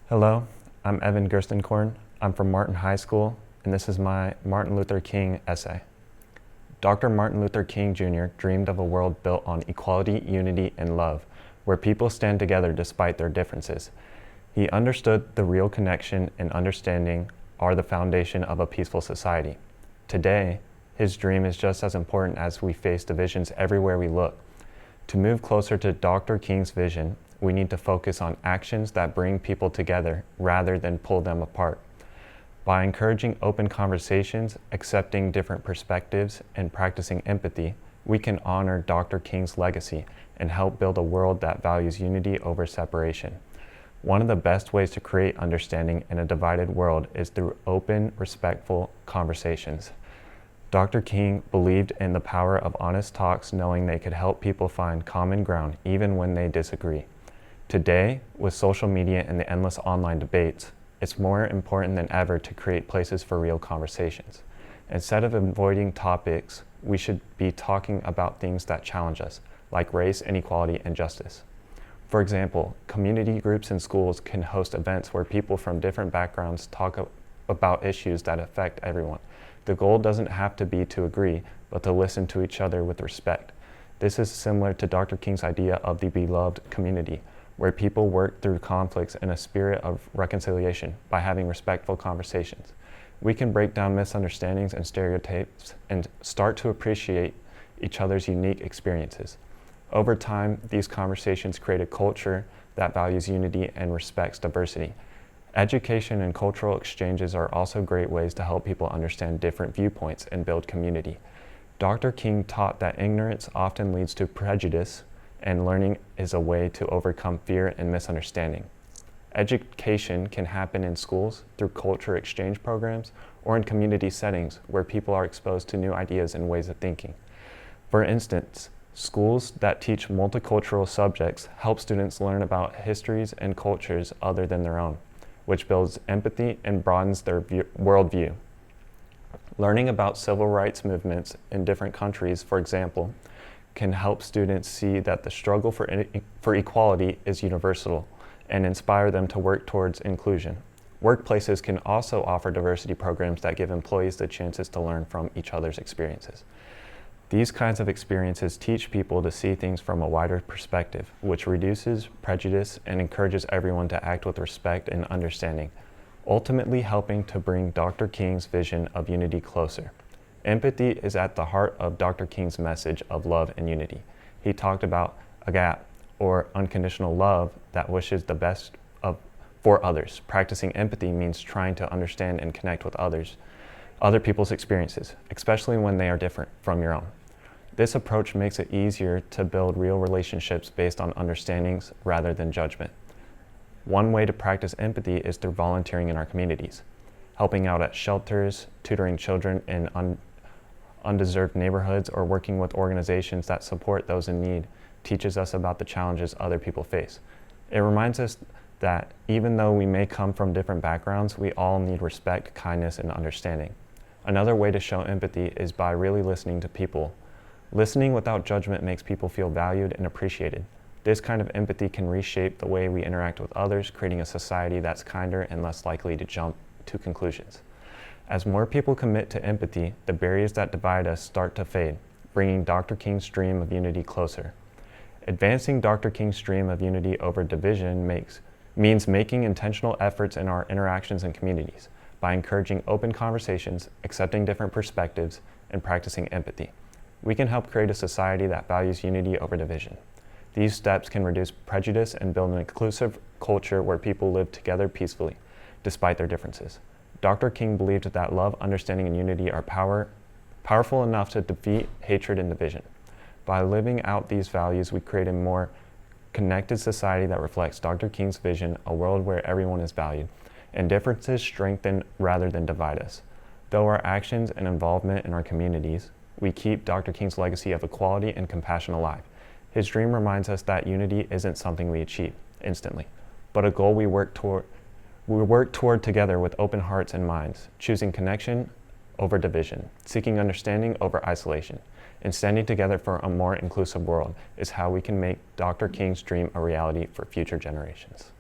Hello, I'm Evan Gerstenkorn. I'm from Martin High School, and this is my Martin Luther King essay. Dr. Martin Luther King Jr. dreamed of a world built on equality, unity, and love, where people stand together despite their differences. He understood the real connection and understanding are the foundation of a peaceful society. Today, his dream is just as important as we face divisions everywhere we look. To move closer to Dr. King's vision, we need to focus on actions that bring people together rather than pull them apart. By encouraging open conversations, accepting different perspectives, and practicing empathy, we can honor Dr. King's legacy and help build a world that values unity over separation. One of the best ways to create understanding in a divided world is through open, respectful conversations. Dr. King believed in the power of honest talks, knowing they could help people find common ground even when they disagree. Today, with social media and the endless online debates, it's more important than ever to create places for real conversations. Instead of avoiding topics, we should be talking about things that challenge us, like race, inequality, and justice. For example, community groups in schools can host events where people from different backgrounds talk about issues that affect everyone. The goal doesn't have to be to agree, but to listen to each other with respect. This is similar to Dr. King's idea of the beloved community, where people work through conflicts in a spirit of reconciliation by having respectful conversations. We can break down misunderstandings and stereotypes and start to appreciate each other's unique experiences. Over time, these conversations create a culture that values unity and respects diversity. Education and cultural exchanges are also great ways to help people understand different viewpoints and build community. Dr. King taught that ignorance often leads to prejudice, and learning is a way to overcome fear and misunderstanding. Education can happen in schools through culture exchange programs or in community settings where people are exposed to new ideas and ways of thinking. For instance, schools that teach multicultural subjects help students learn about histories and cultures other than their own, which builds empathy and broadens their worldview. Learning about civil rights movements in different countries, for example, can help students see that the struggle for equality is universal and inspire them to work towards inclusion. Workplaces can also offer diversity programs that give employees the chances to learn from each other's experiences. These kinds of experiences teach people to see things from a wider perspective, which reduces prejudice and encourages everyone to act with respect and understanding, ultimately helping to bring Dr. King's vision of unity closer. Empathy is at the heart of Dr. King's message of love and unity. He talked about agape, or unconditional love that wishes the best for others. Practicing empathy means trying to understand and connect with other people's experiences, especially when they are different from your own. This approach makes it easier to build real relationships based on understandings rather than judgment. One way to practice empathy is through volunteering in our communities. Helping out at shelters, tutoring children in undeserved neighborhoods, or working with organizations that support those in need teaches us about the challenges other people face. It reminds us that even though we may come from different backgrounds, we all need respect, kindness, and understanding. Another way to show empathy is by really listening to people. Listening without judgment makes people feel valued and appreciated. This kind of empathy can reshape the way we interact with others, creating a society that's kinder and less likely to jump to conclusions. As more people commit to empathy, the barriers that divide us start to fade, bringing Dr. King's dream of unity closer. Advancing Dr. King's dream of unity over division means making intentional efforts in our interactions and communities by encouraging open conversations, accepting different perspectives, and practicing empathy. We can help create a society that values unity over division. These steps can reduce prejudice and build an inclusive culture where people live together peacefully, despite their differences. Dr. King believed that love, understanding, and unity are powerful enough to defeat hatred and division. By living out these values, we create a more connected society that reflects Dr. King's vision, a world where everyone is valued, and differences strengthen rather than divide us. Though our actions and involvement in our communities, we keep Dr. King's legacy of equality and compassion alive. His dream reminds us that unity isn't something we achieve instantly, but a goal we work toward together with open hearts and minds, choosing connection over division, seeking understanding over isolation, and standing together for a more inclusive world is how we can make Dr. King's dream a reality for future generations.